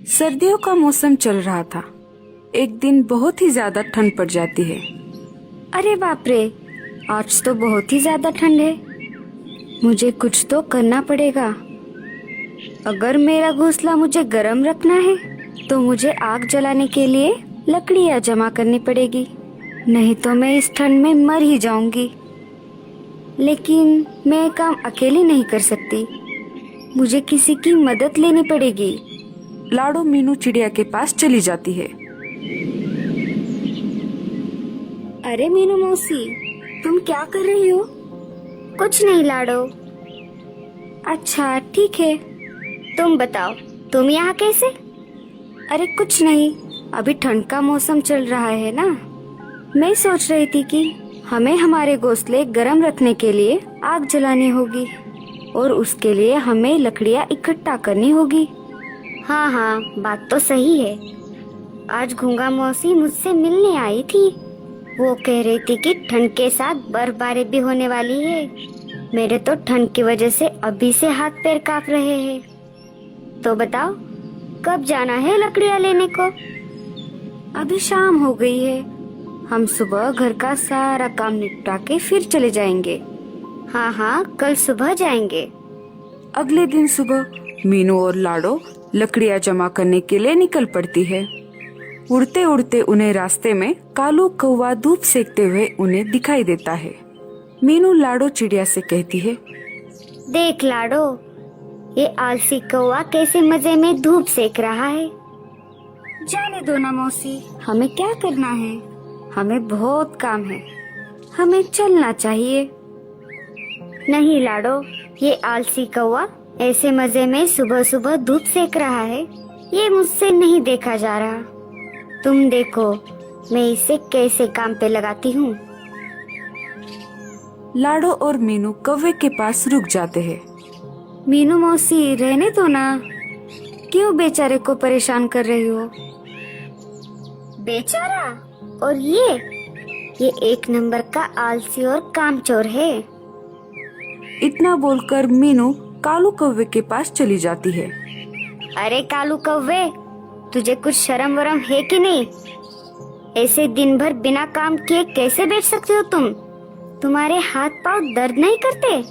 सर्दियों का मौसम चल रहा था। एक दिन बहुत ही ज्यादा ठंड पड़ जाती है। अरे बाप रे, आज तो बहुत ही ज्यादा ठंड है। मुझे कुछ तो करना पड़ेगा। अगर मेरा घोंसला मुझे गर्म रखना है तो मुझे आग जलाने के लिए लकड़ियाँ जमा करनी पड़ेगी, नहीं तो मैं इस ठंड में मर ही जाऊंगी। लेकिन मैं ये काम अकेली नहीं कर सकती, मुझे किसी की मदद लेनी पड़ेगी। लाडो मीनू चिड़िया के पास चली जाती है। अरे मीनू मौसी, तुम क्या कर रही हो? कुछ नहीं लाडो। अच्छा ठीक है, तुम बताओ, तुम यहाँ कैसे? अरे कुछ नहीं, अभी ठंड का मौसम चल रहा है ना। मैं सोच रही थी कि हमें हमारे घोंसले गर्म रखने के लिए आग जलानी होगी और उसके लिए हमें लकड़ियाँ इकट्ठा करनी होगी। हाँ हाँ, बात तो सही है। आज घूंगा मौसी मुझसे मिलने आई थी। वो कह रही थी कि ठंड के साथ बर्फबारी भी होने वाली है। मेरे तो ठंड की वजह से अभी से हाथ पैर कांप रहे हैं। तो बताओ, कब जाना है लकड़ियाँ लेने को? अभी शाम हो गई है। हम सुबह घर का सारा काम निपटा के फिर चले जाएंगे। हाँ हाँ, कल सुबह जाएंगे। अगले दिन सुबह मीनू और लाडो लकड़ियाँ जमा करने के लिए निकल पड़ती है। उड़ते उड़ते उन्हें रास्ते में कालू कौवा धूप सेकते हुए उन्हें दिखाई देता है। मीनू लाडो चिड़िया से कहती है, देख लाडो, ये आलसी कौवा कैसे मजे में धूप सेक रहा है। जाने दो ना मौसी, हमें क्या करना है? हमें बहुत काम है, हमें चलना चाहिए। नहीं लाडो, ये आलसी कौवा ऐसे मजे में सुबह सुबह धूप सेक रहा है, ये मुझसे नहीं देखा जा रहा। तुम देखो मैं इसे कैसे काम पे लगाती हूँ। लाडो और मीनू कौवे के पास रुक जाते हैं। मीनू मौसी, रहने दो ना, क्यों बेचारे को परेशान कर रही हो? बेचारा? और ये एक नंबर का आलसी और कामचोर है। इतना बोलकर मीनू कालू कौवे के पास चली जाती है। अरे कालू कौवे, तुझे कुछ शर्म वरम है कि नहीं? ऐसे दिन भर बिना काम किए कैसे बैठ सकते हो तुम? तुम्हारे हाथ पांव दर्द नहीं करते?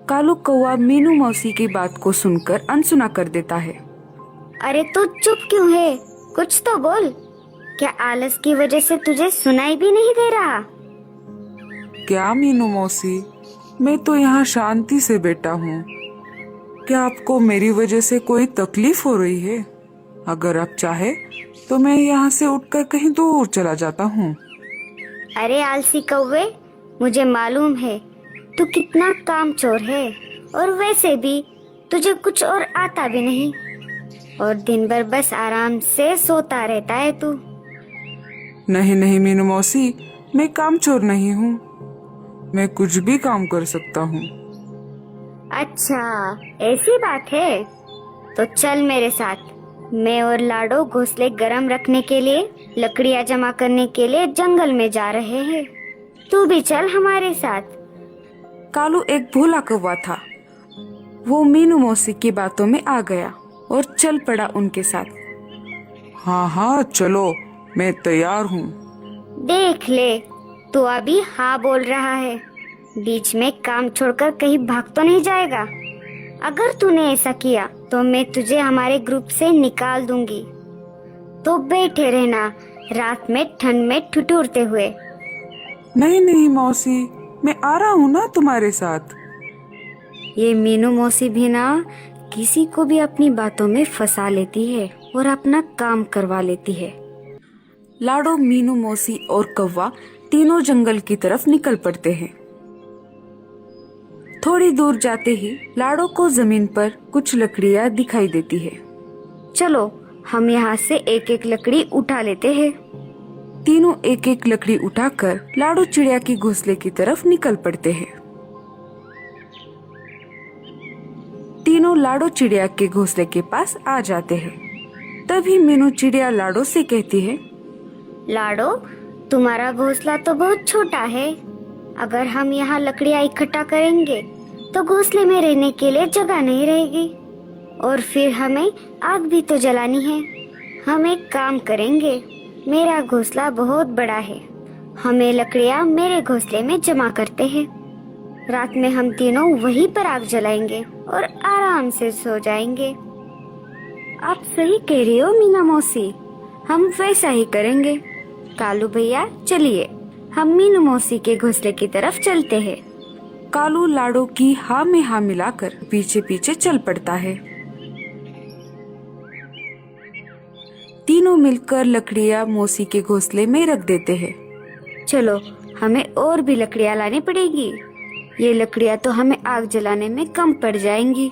कालू कौवा मीनू मौसी की बात को सुनकर अनसुना कर देता है। अरे तू चुप क्यों है? कुछ तो बोल। क्या आलस की वजह से तुझे सुनाई भी नहीं दे रहा? क्या मीनू मौसी, मैं तो यहाँ शांति से बैठा हूँ। क्या आपको मेरी वजह से कोई तकलीफ हो रही है? अगर आप चाहे तो मैं यहाँ से उठकर कहीं दूर चला जाता हूँ। अरे आलसी कौवे, मुझे मालूम है तू कितना कामचोर है, और वैसे भी तुझे कुछ और आता भी नहीं, और दिन भर बस आराम से सोता रहता है तू। नहीं नहीं मीनू मौसी, मैं कामचोर नहीं हूँ, मैं कुछ भी काम कर सकता हूँ। अच्छा ऐसी बात है, तो चल मेरे साथ। मैं और लाडो घोंसले गर्म रखने के लिए लकड़ियाँ जमा करने के लिए जंगल में जा रहे हैं। तू भी चल हमारे साथ। कालू एक भोला कौवा था। वो मीनू मौसी की बातों में आ गया और चल पड़ा उनके साथ। हाँ हाँ चलो, मैं तैयार हूँ। देख ले, तू अभी हाँ बोल रहा है, बीच में काम छोड़कर कहीं भाग तो नहीं जाएगा? अगर तूने ऐसा किया तो मैं तुझे हमारे ग्रुप से निकाल दूंगी। तो बैठे रहना रात में ठंड में ठिठुरते हुए। नहीं नहीं मौसी, मैं आ रहा हूँ ना तुम्हारे साथ। ये मीनू मौसी भी ना किसी को भी अपनी बातों में फंसा लेती है और अपना काम करवा लेती है। लाडो, मीनू मौसी और कौवा तीनों जंगल की तरफ निकल पड़ते हैं। थोड़ी दूर जाते ही लाडो को जमीन पर कुछ लकड़ियाँ दिखाई देती है। चलो हम यहाँ से एक एक लकड़ी उठा लेते हैं। तीनों एक एक लकड़ी उठाकर लाडो चिड़िया की घोंसले की तरफ निकल पड़ते हैं। तीनों लाडो चिड़िया के घोंसले के पास आ जाते हैं। तभी मीनू चिड़िया लाडो से कहती है, लाडो, तुम्हारा घोंसला तो बहुत छोटा है। अगर हम यहाँ लकड़ियाँ इकट्ठा करेंगे तो घोंसले में रहने के लिए जगह नहीं रहेगी, और फिर हमें आग भी तो जलानी है। हम एक काम करेंगे, मेरा घोंसला बहुत बड़ा है, हमें लकड़ियाँ मेरे घोंसले में जमा करते हैं। रात में हम तीनों वहीं पर आग जलाएंगे और आराम से सो जाएंगे। आप सही कह रही हो मीना मौसी, हम वैसा ही करेंगे। कालू भैया चलिए, हम मीनू मौसी के घोंसले की तरफ चलते हैं। कालू लाडो की हाँ में हाँ मिलाकर पीछे पीछे चल पड़ता है। तीनों मिलकर लकड़ियाँ मौसी के घोंसले में रख देते हैं। चलो, हमें और भी लकड़ियाँ लानी पड़ेगी। ये लकड़ियाँ तो हमें आग जलाने में कम पड़ जाएंगी,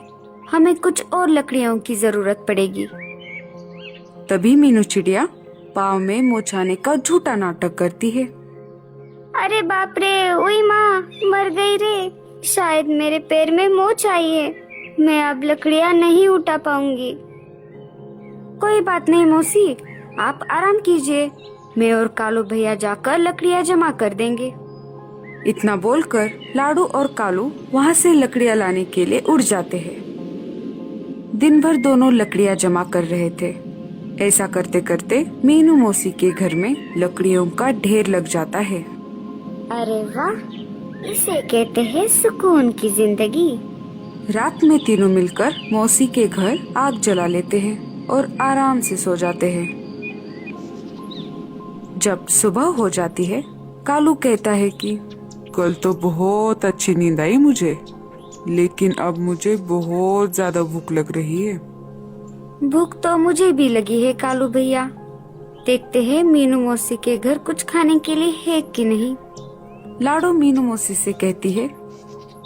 हमें कुछ और लकड़ियों की जरूरत पड़ेगी। तभी मीनू चिड़िया पाँव में मोचाने का झूठा नाटक करती है। अरे बाप रे, ओई माँ, मर गई रे, शायद मेरे पैर में मोच आई है, मैं अब लकड़ियाँ नहीं उठा पाऊंगी। कोई बात नहीं मौसी, आप आराम कीजिए, मैं और कालू भैया जाकर लकड़ियाँ जमा कर देंगे। इतना बोलकर लाडू और कालू वहाँ से लकड़ियाँ लाने के लिए उड़ जाते हैं। दिन भर दोनों लकड़ियाँ जमा कर रहे थे। ऐसा करते करते मीनू मौसी के घर में लकड़ियों का ढेर लग जाता है। अरे वाह, इसे कहते हैं सुकून की जिंदगी। रात में तीनों मिलकर मौसी के घर आग जला लेते हैं और आराम से सो जाते हैं। जब सुबह हो जाती है, कालू कहता है कि कल तो बहुत अच्छी नींद आई मुझे, लेकिन अब मुझे बहुत ज्यादा भूख लग रही है। भूख तो मुझे भी लगी है कालू भैया, देखते हैं मीनू मौसी के घर कुछ खाने के लिए है कि नहीं। लाडो मीनू मौसी से कहती है,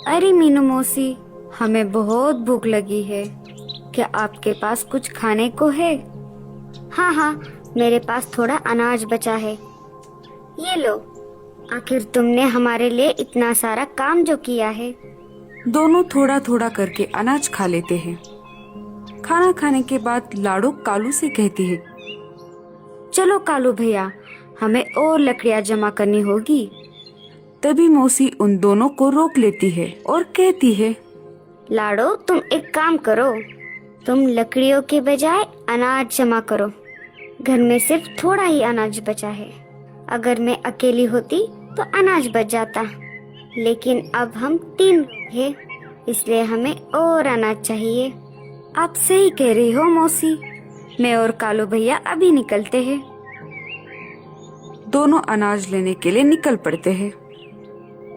अरे मीनू मौसी, हमें बहुत भूख लगी है, क्या आपके पास कुछ खाने को है? हाँ हाँ, मेरे पास थोड़ा अनाज बचा है, ये लो। आखिर तुमने हमारे लिए इतना सारा काम जो किया है। दोनों थोड़ा थोड़ा करके अनाज खा लेते हैं। खाना खाने के बाद लाडो कालू से कहती है, चलो कालू भैया, हमें और लकड़ियाँ जमा करनी होगी। तभी मौसी उन दोनों को रोक लेती है और कहती है, लाडो, तुम एक काम करो, तुम लकड़ियों के बजाय अनाज जमा करो। घर में सिर्फ थोड़ा ही अनाज बचा है, अगर मैं अकेली होती तो अनाज बच जाता, लेकिन अब हम 3 हैं, इसलिए हमें और अनाज चाहिए। आप सही कह रही हो मौसी, मैं और कालू भैया अभी निकलते हैं। दोनों अनाज लेने के लिए निकल पड़ते हैं।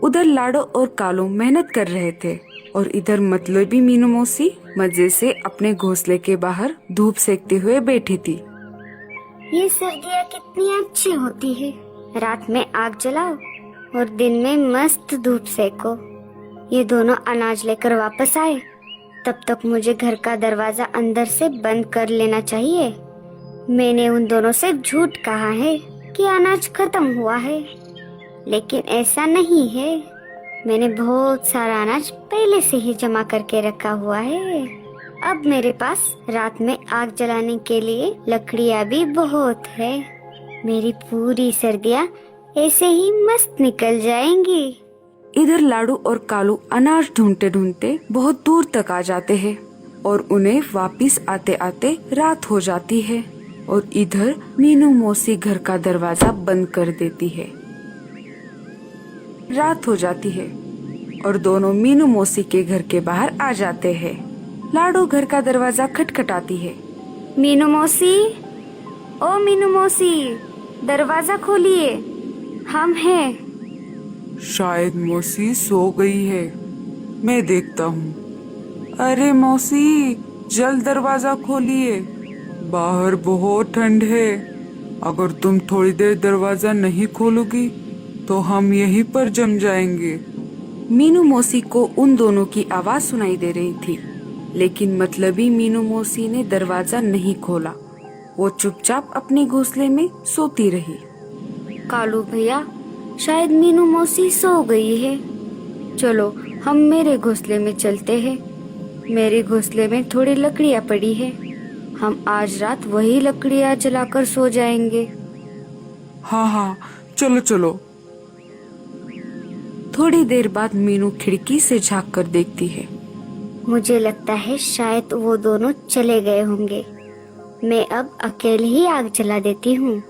उधर लाडो और कालू मेहनत कर रहे थे और इधर मतलबी मीनू मौसी मजे से अपने घोंसले के बाहर धूप सेकते हुए बैठी थी। ये सर्दियाँ कितनी अच्छी होती है, रात में आग जलाओ और दिन में मस्त धूप सेको। ये दोनों अनाज लेकर वापस आए, तब तक मुझे घर का दरवाजा अंदर से बंद कर लेना चाहिए। मैंने उन दोनों से झूठ कहा है कि अनाज खत्म हुआ है, लेकिन ऐसा नहीं है, मैंने बहुत सारा अनाज पहले से ही जमा करके रखा हुआ है। अब मेरे पास रात में आग जलाने के लिए लकड़ियाँ भी बहुत है। मेरी पूरी सर्दियाँ ऐसे ही मस्त निकल जाएंगी। इधर लाडू और कालू अनाज ढूंढते ढूंढते बहुत दूर तक आ जाते हैं और उन्हें वापिस आते आते रात हो जाती है और इधर मीनू मौसी घर का दरवाजा बंद कर देती है। रात हो जाती है और दोनों मीनू मौसी के घर के बाहर आ जाते हैं। लाडो घर का दरवाजा खटखटाती है। मीनू मौसी, ओ मीनू मौसी, दरवाजा खोलिए, हम हैं। शायद मौसी सो गई है, मैं देखता हूँ। अरे मौसी, जल्द दरवाजा खोलिए, बाहर बहुत ठंड है। अगर तुम थोड़ी देर दरवाजा नहीं खोलोगी तो हम यहीं पर जम जाएंगे। मीनू मौसी को उन दोनों की आवाज सुनाई दे रही थी, लेकिन मतलबी मीनू मौसी ने दरवाजा नहीं खोला। वो चुपचाप अपने घोंसले में सोती रही। कालू भैया, शायद मीनू मौसी सो गई है, चलो हम मेरे घोंसले में चलते हैं। मेरे घोंसले में थोड़ी लकड़ियाँ पड़ी है, हम आज रात वही लकड़ियाँ जलाकर सो जाएंगे। हाँ हाँ, चलो चलो। थोड़ी देर बाद मीनू खिड़की से झांक कर देखती है। मुझे लगता है शायद वो दोनों चले गए होंगे। मैं अब अकेले ही आग जला देती हूँ।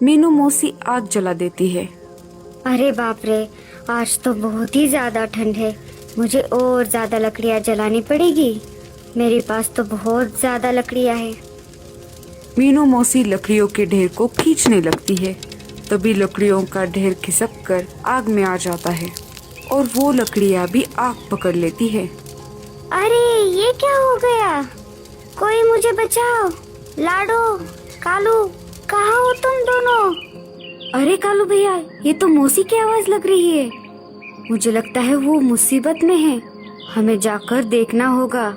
मीनू मौसी आग जला देती है। अरे बाप रे, आज तो बहुत ही ज्यादा ठंड है। मुझे और ज्यादा लकड़ियाँ जलानी पड़ेगी। मेरे पास तो बहुत ज्यादा लकड़ियाँ हैं। मीनू मौसी लकड़ियों के ढेर को खींचने लगती है। तभी लकड़ियों का ढेर खिसक कर आग में आ जाता है और वो लकड़ियाँ भी आग पकड़ लेती है। अरे ये क्या हो गया? कोई मुझे बचाओ। लाडो, कालू, कहाँ हो तुम दोनों? अरे कालू भैया, ये तो मौसी की आवाज लग रही है। मुझे लगता है वो मुसीबत में है। हमें जाकर देखना होगा।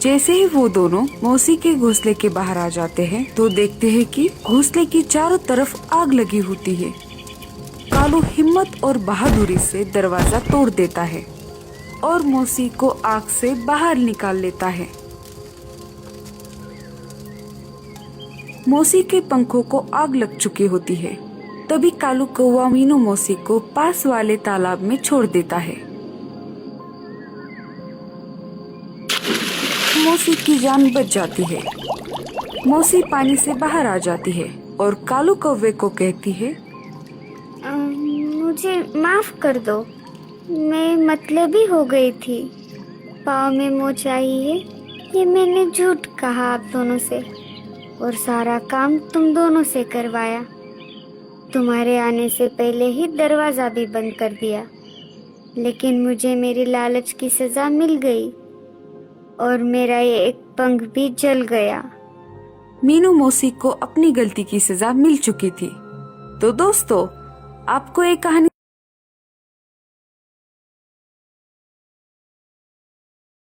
जैसे ही वो दोनों मौसी के घोंसले के बाहर आ जाते हैं तो देखते हैं कि घोंसले की चारों तरफ आग लगी होती है। कालू हिम्मत और बहादुरी से दरवाजा तोड़ देता है और मौसी को आग से बाहर निकाल लेता है। मौसी के पंखों को आग लग चुकी होती है। तभी कालू कौवा मीनू मौसी को पास वाले तालाब में छोड़ देता है। मौसी की जान बच जाती है। मौसी पानी से बाहर आ जाती है और कालू कौवे को कहती है, मुझे माफ कर दो। मैं मतलबी हो गई थी। पाँव में मोच आई है। ये मैंने झूठ कहा आप दोनों से और सारा काम तुम दोनों से करवाया। तुम्हारे आने से पहले ही दरवाजा भी बंद कर दिया। लेकिन मुझे मेरी लालच की सजा मिल गई और मेरा ये एक पंख भी जल गया। मीनू मौसी को अपनी गलती की सजा मिल चुकी थी। तो दोस्तों, आपको ये कहानी